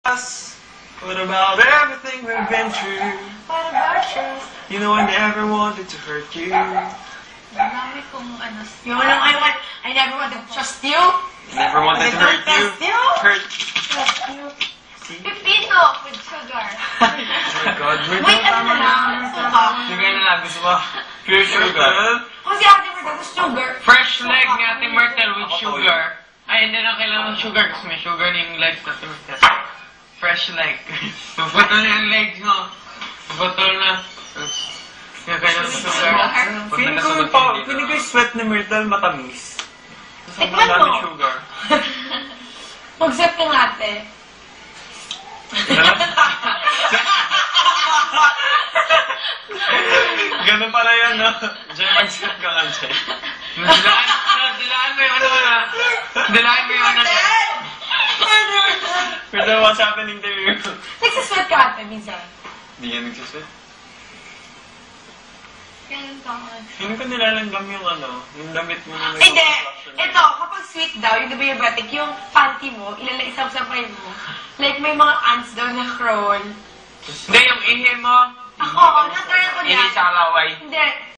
What about everything we've been through? What about you? You know I never wanted to hurt you. Marami kong ano. I never wanted to trust you. Never wanted to hurt you. Hurt. Trust you. Pipino with sugar. Oh my God. Wait, ano na lang? Sugar na lang. Gusto mo? Pure sugar. Kasi ate Myrtle gusto sugar. Fresh leg ni Ate Myrtle with sugar. Ay, hindi na kailangan ng sugar kasi may sugar na yung legs na Ate Myrtle. Fresh leg. Puputol na yung legs mo. Puputol na. Kaya kailangan ng sugar. Feeling ko yung sweat ni Myrtle matamis. Tikman mo. Sugar. Mag-sip ng ate. Ganun pala yan, no? Diyan mag-sip ka nga, Jay. Dilaan mo yung ano na. Dilaan mo yung ano na. Myrtle, what's happening to you? Nagsisweat ka ate, minsan. Hindi yan nagsisweat. Ganun ka. Hindi ko nilalanggam yung ano, yung damit mo na Hindi! Ito, kapag sweet daw, yung diabetic, yung panty mo, ilalaisap-sapay mo. Like, may mga ants daw na crawl. Hindi, yung ihi mo. Ako, na-try ko niya. Ihi sa kalaway. Hindi.